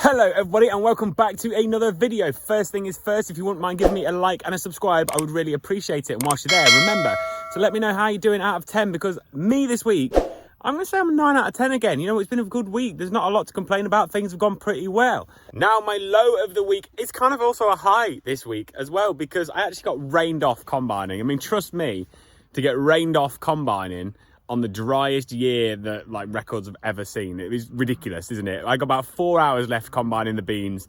Hello everybody and welcome back to another video. First thing is first, if you wouldn't mind giving me a like and a subscribe, I would really appreciate it. And whilst you're there, remember to let me know how you're doing out of 10, because me this week, I'm going to say I'm a 9 out of 10 again. You know, it's been a good week. There's not a lot to complain about. Things have gone pretty well. Now, my low of the week is kind of also a high this week as well, because I actually got rained off combining. I mean, trust me, to get rained off combining on the driest year that like records have ever seen. It was ridiculous, isn't it? I got about 4 hours left combining the beans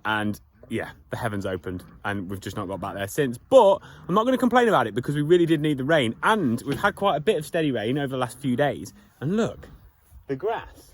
and yeah, the heavens opened and we've just not got back there since. But I'm not going to complain about it because we really did need the rain, and we've had quite a bit of steady rain over the last few days. And look, the grass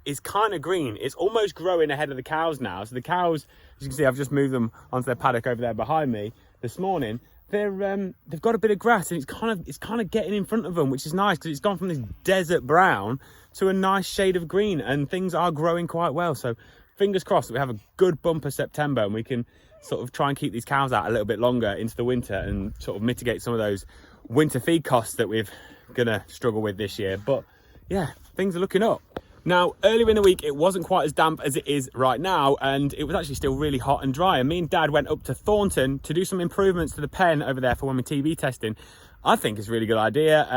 is kind of green. It's almost growing ahead of the cows now. So the cows, as you can see, I've just moved them onto their paddock over there behind me this morning. They've got a bit of grass and it's kind of getting in front of them, which is nice because it's gone from this desert brown to a nice shade of green, and things are growing quite well. So fingers crossed that we have a good bumper September and we can sort of try and keep these cows out a little bit longer into the winter and sort of mitigate some of those winter feed costs that we're gonna struggle with this year. But yeah, things are looking up. Now, earlier in the week, it wasn't quite as damp as it is right now, and it was actually still really hot and dry. And me and Dad went up to Thornton to do some improvements to the pen over there for when we're TB testing. I think it's a really good idea.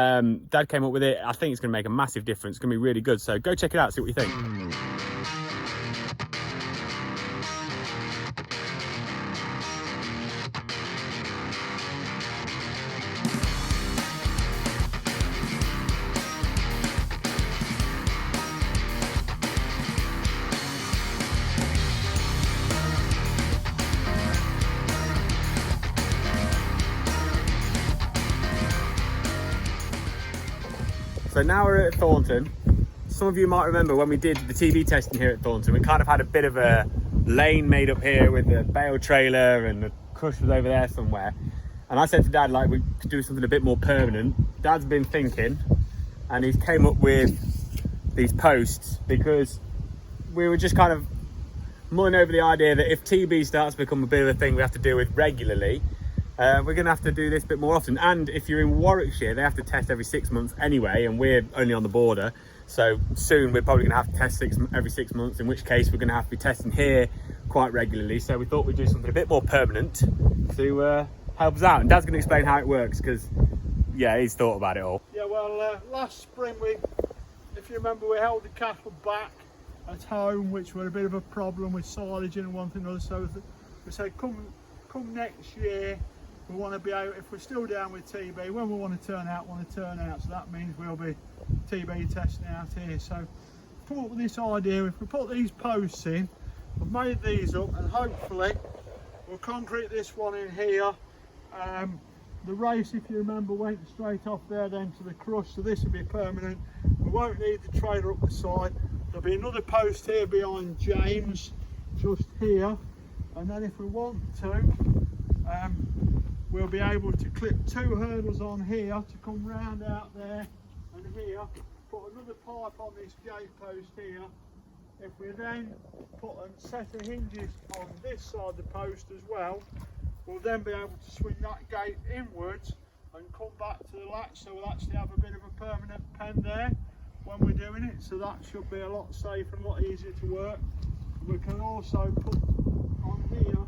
Dad came up with it. I think it's going to make a massive difference. It's going to be really good. So go check it out, see what you think. So now we're at Thornton. Some of you might remember when we did the TV testing here at Thornton, we kind of had a bit of a lane made up here with the bale trailer and the crush was over there somewhere. And I said to Dad, like, we could do something a bit more permanent. Dad's been thinking and he's came up with these posts, because we were just kind of mulling over the idea that if TB starts to become a bit of a thing we have to deal with regularly, we're going to have to do this a bit more often. And if you're in Warwickshire, they have to test every 6 months anyway, and we're only on the border. So soon we're probably going to have to test every 6 months, in which case we're going to have to be testing here quite regularly. So we thought we'd do something a bit more permanent to help us out. And Dad's going to explain how it works, because, yeah, he's thought about it all. Yeah, well, last spring, if you remember, we held the cattle back at home, which were a bit of a problem with silage and one thing or another. So we said, come next year, we want to be out, if we're still down with TB, when we want to turn out. So that means we'll be TB testing out here. So come up with this idea. If we put these posts in, we've made these up, and hopefully we'll concrete this one in here. The race, if you remember, went straight off there then to the crush, so this will be permanent. We won't need the trailer up the side. There'll be another post here behind James, just here, and then if we want to, we'll be able to clip 2 hurdles on here to come round out there and here, put another pipe on this gate post here. If we then put a set of hinges on this side of the post as well, we'll then be able to swing that gate inwards and come back to the latch, so we'll actually have a bit of a permanent pen there when we're doing it. So that should be a lot safer and a lot easier to work. We can also put on here,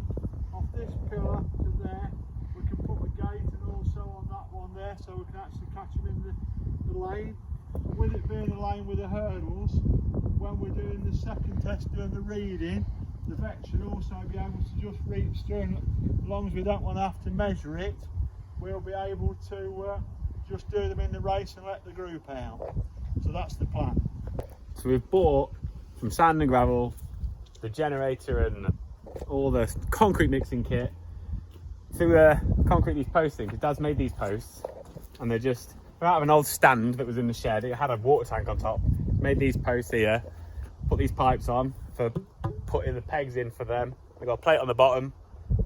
off this pillar to there, we can put a gate, and also on that one there, so we can actually catch them in the lane. And with it being a lane with the hurdles, when we're doing the second test, doing the reading, the vet should also be able to just reach through, and as long as we don't want to have to measure it, we'll be able to just do them in the race and let the group out. So that's the plan. So we've bought some sand and gravel, the generator and all the concrete mixing kit to concrete these posts in, because Dad's made these posts and they're out of an old stand that was in the shed. It had a water tank on top. Made these posts here, put these pipes on for putting the pegs in for them. We've got a plate on the bottom,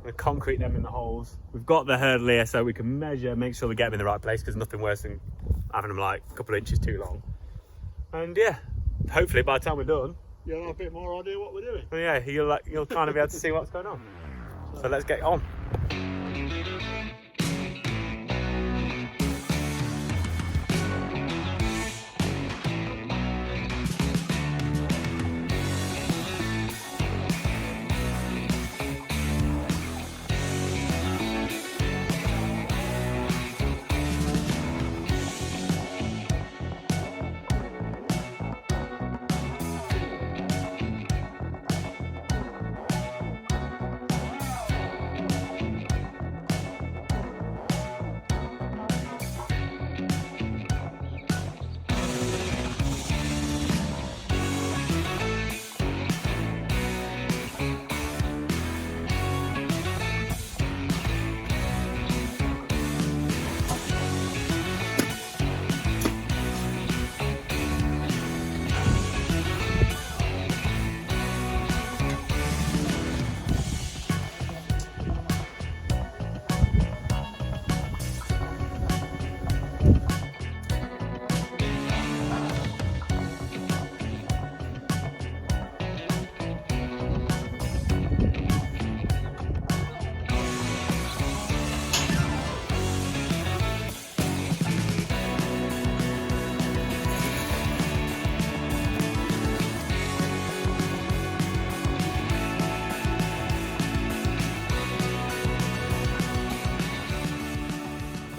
we concrete them in the holes. We've got the hurdle here so we can measure, make sure we get them in the right place, because nothing worse than having them like a couple of inches too long. And yeah, hopefully by the time we're done, you'll have a bit more idea what we're doing. Well, yeah, you'll kind of be able to see what's going on. So let's get on.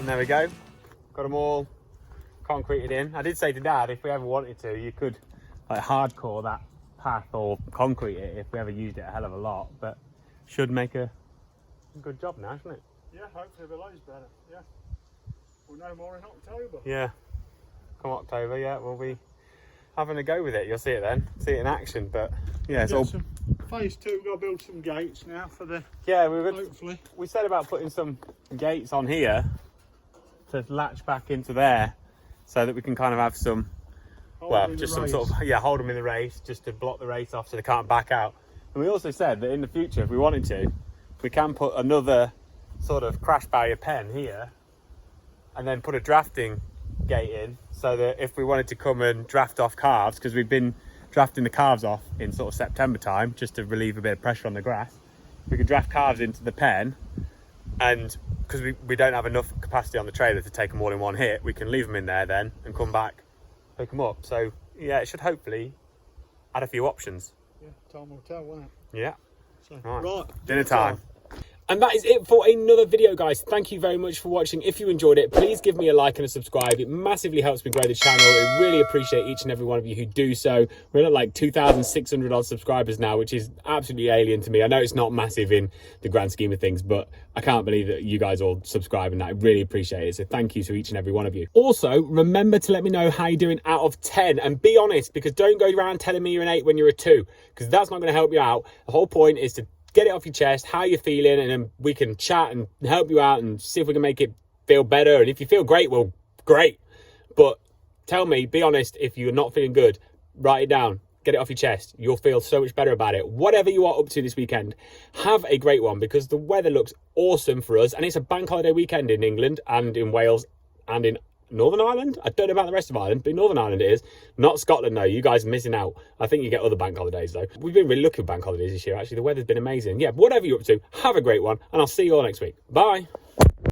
And there we go. Got them all concreted in. I did say to Dad, if we ever wanted to, you could like hardcore that path or concrete it if we ever used it a hell of a lot, but should make a good job now, shouldn't it? Yeah, hopefully the light's better. Yeah. We'll know more in October. Yeah. Come October, yeah, we'll be having a go with it. You'll see it then. See it in action, but yeah, it's all... Phase 2, we've got to build some gates now for the... Yeah, hopefully. We said about putting some gates on here to latch back into there so that we can kind of have some, just some sort of, hold them in the race just to block the race off so they can't back out. And we also said that in the future, if we wanted to, we can put another sort of crash barrier pen here and then put a drafting gate in so that if we wanted to come and draft off calves, because we've been drafting the calves off in sort of September time just to relieve a bit of pressure on the grass, we could draft calves into the pen, and because we don't have enough capacity on the trailer to take them all in one hit, we can leave them in there then and come back, pick them up. So yeah, it should hopefully add a few options. Yeah, time will tell, won't it? Yeah. So, right. Dinner time. And that is it for another video, guys. Thank you very much for watching. If you enjoyed it, please give me a like and a subscribe. It massively helps me grow the channel. I really appreciate each and every one of you who do so. We're at like 2,600 odd subscribers now, which is absolutely alien to me. I know it's not massive in the grand scheme of things, but I can't believe that you guys all subscribe, and I really appreciate it. So thank you to each and every one of you. Also, remember to let me know how you're doing out of 10, and be honest, because don't go around telling me you're an 8 when you're a 2, because that's not going to help you out. The whole point is to get it off your chest, how you're feeling, and then we can chat and help you out and see if we can make it feel better. And if you feel great, well, great. But tell me, be honest, if you're not feeling good, write it down, get it off your chest. You'll feel so much better about it. Whatever you are up to this weekend, have a great one, because the weather looks awesome for us, and it's a bank holiday weekend in England and in Wales and in Northern Ireland. I don't know about the rest of Ireland, but in Northern Ireland it is. Not Scotland, though. You guys are missing out. I think you get other bank holidays, though. We've been really lucky with bank holidays this year, actually. The weather's been amazing. Yeah, whatever you're up to, have a great one, and I'll see you all next week. Bye.